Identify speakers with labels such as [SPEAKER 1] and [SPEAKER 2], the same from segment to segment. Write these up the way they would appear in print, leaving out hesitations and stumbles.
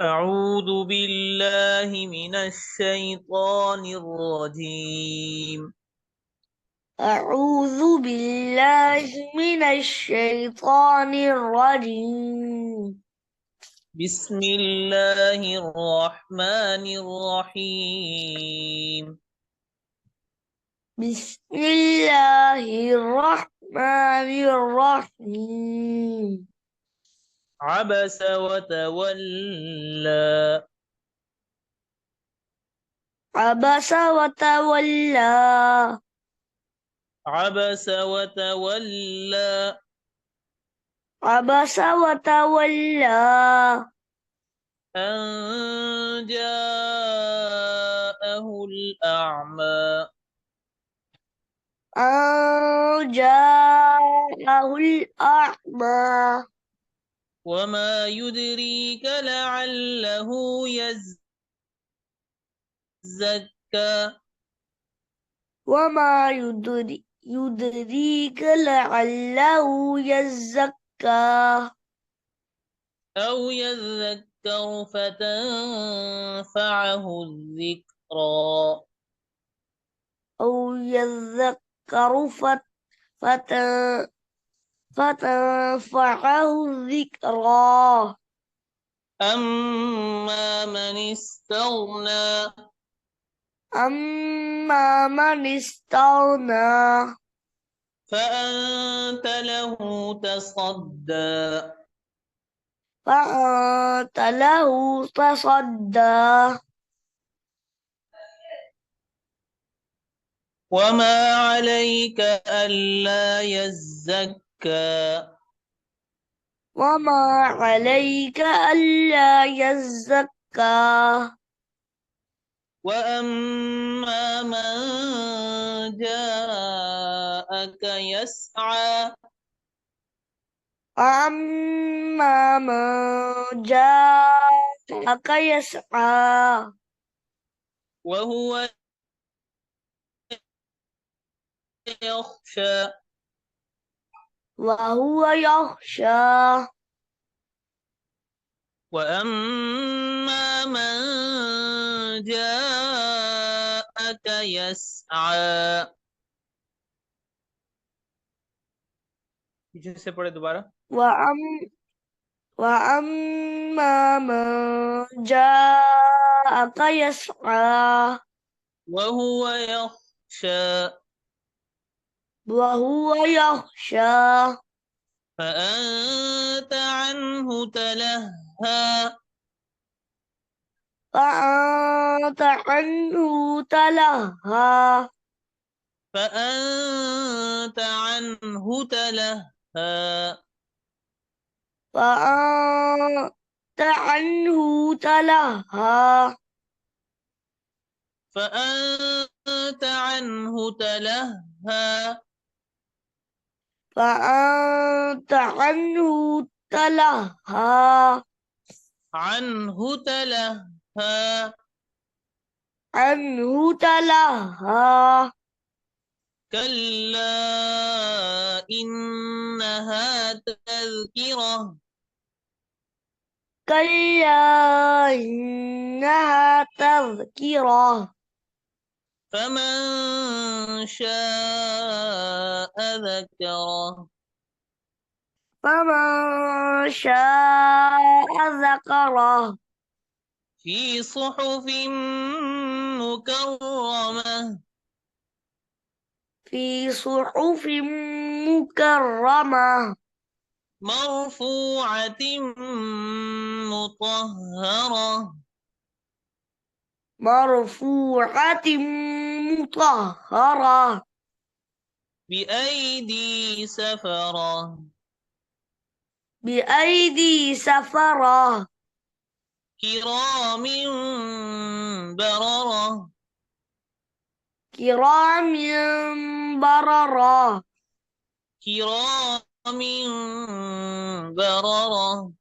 [SPEAKER 1] أعوذ بالله من الشيطان الرجيم.
[SPEAKER 2] أعوذ بالله من الشيطان الرجيم.
[SPEAKER 1] بسم الله الرحمن الرحيم.
[SPEAKER 2] بسم الله الرحمن الرحيم.
[SPEAKER 1] عبس وتولى.
[SPEAKER 2] عبس وتولى.
[SPEAKER 1] عبس وتولى.
[SPEAKER 2] عبس وتولى.
[SPEAKER 1] أن جاءه الأعمى.
[SPEAKER 2] أن جاءه الأعمى.
[SPEAKER 1] وما يدريك لعله يزكى.
[SPEAKER 2] وما يدريك لعله يزكى
[SPEAKER 1] أو يذكر فتنفعه الذكرى.
[SPEAKER 2] أو يذكر فت- فتنفعه الذكرى.
[SPEAKER 1] أما من استغنى.
[SPEAKER 2] أما من استغنى
[SPEAKER 1] فأنت له تصدى.
[SPEAKER 2] فأنت له تصدى.
[SPEAKER 1] وما عليك ألا يزكى.
[SPEAKER 2] وما عليك ألا يزكى.
[SPEAKER 1] وأما من جاءك يسعى.
[SPEAKER 2] أما من جاءك يسعى
[SPEAKER 1] وهو يخشى.
[SPEAKER 2] وهو يخشى.
[SPEAKER 1] وأما من جاءك يسعى. पीछे से पढ़े दोबारा.
[SPEAKER 2] وأم وأما من جاءك يسعى
[SPEAKER 1] وهو يخشى.
[SPEAKER 2] وهو يخشى
[SPEAKER 1] فأنت عنه تلهى.
[SPEAKER 2] فأنت عنه تلهى.
[SPEAKER 1] فأنت عنه تلهى.
[SPEAKER 2] فأنت عنه تلهى.
[SPEAKER 1] فأنت عنه تلهى.
[SPEAKER 2] فأنت عنه تلهى.
[SPEAKER 1] عنه تلهى.
[SPEAKER 2] عنه تلهى.
[SPEAKER 1] كلا إنها تذكرة.
[SPEAKER 2] كلا إنها تذكرة.
[SPEAKER 1] فمن شاء ذكره.
[SPEAKER 2] فمن شاء ذكره.
[SPEAKER 1] في صحف مكرمة.
[SPEAKER 2] في صحف مكرمة.
[SPEAKER 1] مرفوعة مطهرة.
[SPEAKER 2] مرفوعة مطهرة.
[SPEAKER 1] بأيدي سفرة.
[SPEAKER 2] بأيدي سفرة.
[SPEAKER 1] كرام بررة.
[SPEAKER 2] كرام بررة.
[SPEAKER 1] كرام بررة.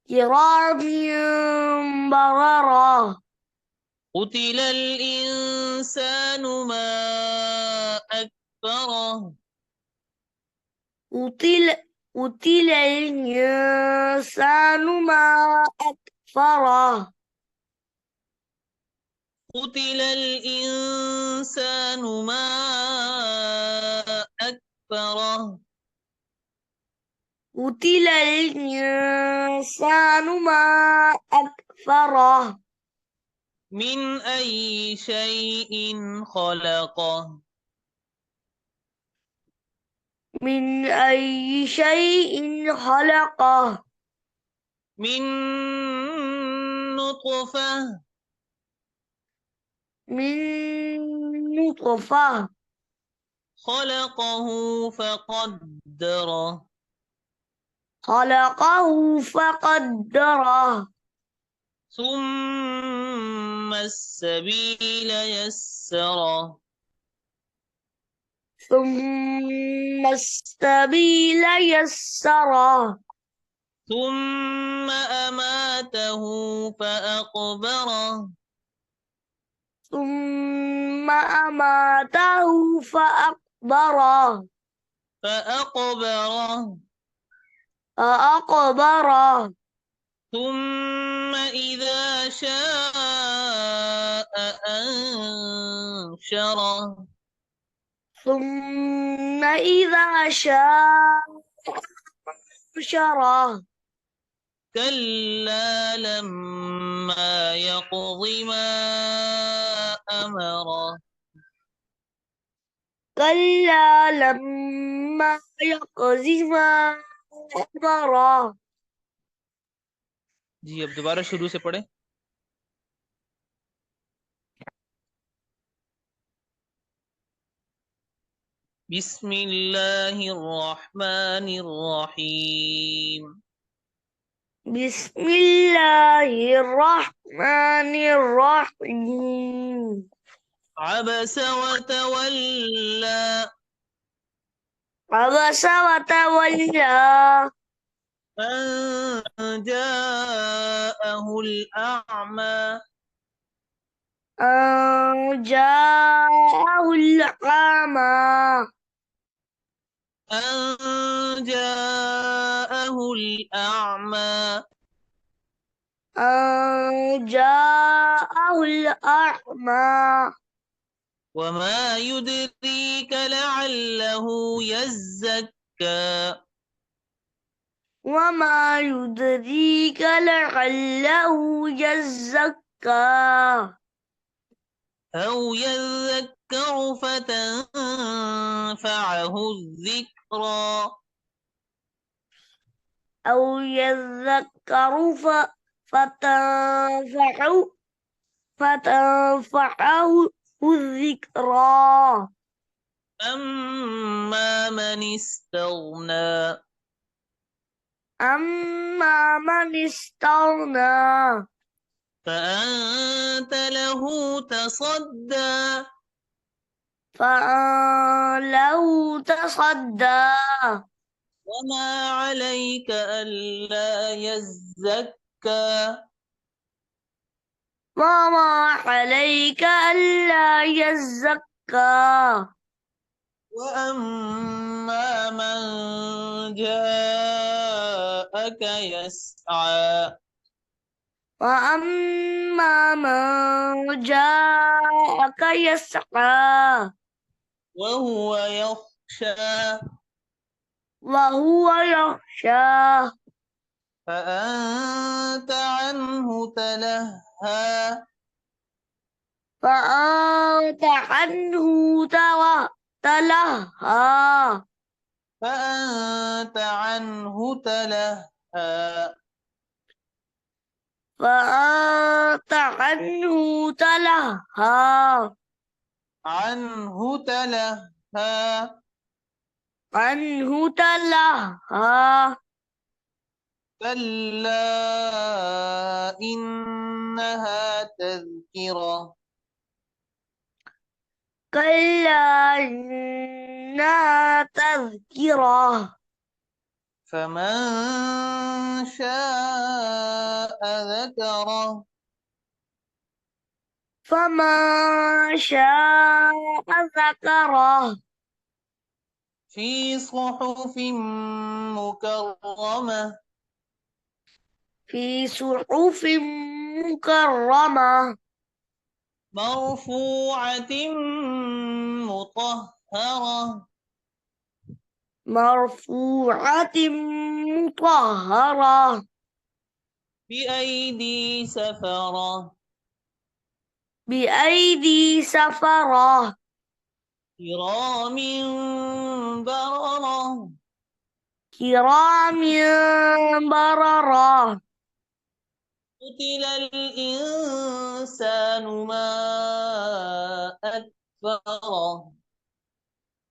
[SPEAKER 2] كرام بررة.
[SPEAKER 1] قتل الإنسان ما أكفره.
[SPEAKER 2] قتل الإنسان ما أكفره
[SPEAKER 1] قتل الإنسان ما أكفره
[SPEAKER 2] قتل الإنسان ما أكفره
[SPEAKER 1] من أي شيء خلقه
[SPEAKER 2] من أي شيء خلقه
[SPEAKER 1] من نطفة
[SPEAKER 2] من نطفة
[SPEAKER 1] خلقه فقدره
[SPEAKER 2] خلقه فقدره
[SPEAKER 1] ثم السبيل يسره
[SPEAKER 2] ثم السبيل يسره
[SPEAKER 1] ثم أماته فأقبره
[SPEAKER 2] ثم أماته فأقبره
[SPEAKER 1] فأقبره
[SPEAKER 2] فأقبره
[SPEAKER 1] ثم إذا شاء أنشره
[SPEAKER 2] ثم إذا شاء أنشره
[SPEAKER 1] كلا لما يقض ما أمره
[SPEAKER 2] كلا لما يقض ما أمره
[SPEAKER 1] जी अब दोबारा शुरू से पढ़े بسم الله الرحمن الرحيم
[SPEAKER 2] بسم الله الرحمن الرحيم
[SPEAKER 1] عبس وتولى
[SPEAKER 2] عبس وتولى
[SPEAKER 1] أن جاءه الأعمى
[SPEAKER 2] أن جاءه الأعمى
[SPEAKER 1] أن جاءه الأعمى
[SPEAKER 2] أن جاءه الأعمى
[SPEAKER 1] وما يدريك لعله يزكى
[SPEAKER 2] وما يدريك لعله يزكى
[SPEAKER 1] أو يذكر فتنفعه الذكرى
[SPEAKER 2] أو يذكر فتنفعه الذكرى
[SPEAKER 1] أما من استغنى
[SPEAKER 2] أما من استغنى
[SPEAKER 1] فأنت له تصدى
[SPEAKER 2] فله تصدى
[SPEAKER 1] وما عليك ألا يزكى
[SPEAKER 2] وما عليك ألا يزكى
[SPEAKER 1] وأما من جاءك يسعى
[SPEAKER 2] وأما من جاءك يسعى
[SPEAKER 1] وهو يخشى
[SPEAKER 2] وهو يخشى
[SPEAKER 1] فأنت عنه تلهى
[SPEAKER 2] فأنت عنه تلهى
[SPEAKER 1] فأنت عنه تلهى
[SPEAKER 2] فأنت عنه تلهى
[SPEAKER 1] عنه تلهى
[SPEAKER 2] عنه تلهى
[SPEAKER 1] كلا إنها تذكرة
[SPEAKER 2] كلا إنها تذكرة
[SPEAKER 1] فمن شاء ذكره
[SPEAKER 2] فمن شاء ذكره
[SPEAKER 1] في صحف مكرمة
[SPEAKER 2] في صحف مكرمة
[SPEAKER 1] مرفوعة مطهرة
[SPEAKER 2] مرفوعة مطهرة
[SPEAKER 1] بأيدي سفرة
[SPEAKER 2] بأيدي سفرة
[SPEAKER 1] كرام بررة
[SPEAKER 2] كرام بررة
[SPEAKER 1] قتل الإنسان ما أكفره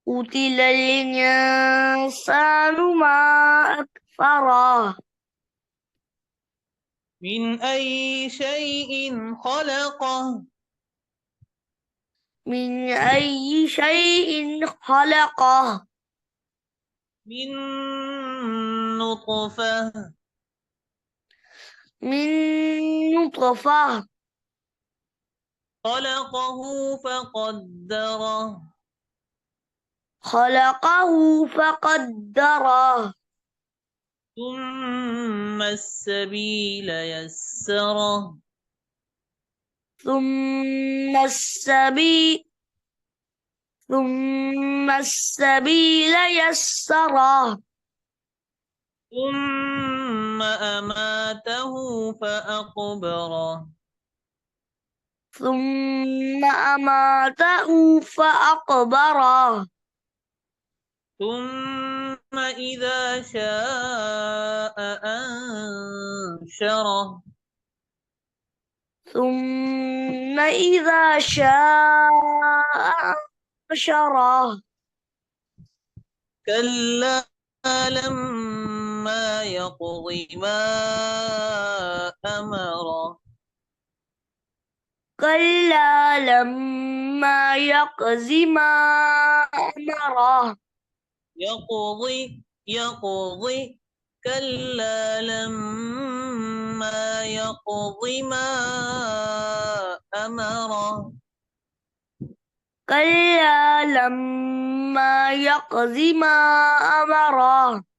[SPEAKER 2] قتل الإنسان ما أكفره
[SPEAKER 1] من أي شيء خلقه
[SPEAKER 2] من أي شيء خلقه
[SPEAKER 1] من نطفة
[SPEAKER 2] من نطفة
[SPEAKER 1] خلقه فقدره
[SPEAKER 2] خلقه فقدره
[SPEAKER 1] ثم السبيل يسره
[SPEAKER 2] ثم السبيل ثم السبيل يسره
[SPEAKER 1] ثم أماته فأقبره
[SPEAKER 2] ثم أماته فأقبره
[SPEAKER 1] ثم إذا شاء أنشره
[SPEAKER 2] ثم إذا شاء أنشره
[SPEAKER 1] كلا لما يقض ما أمره
[SPEAKER 2] كلا لما يقض ما أمره
[SPEAKER 1] يقضي كلا لما يقض ما أمره
[SPEAKER 2] كلا لما يقض ما أمره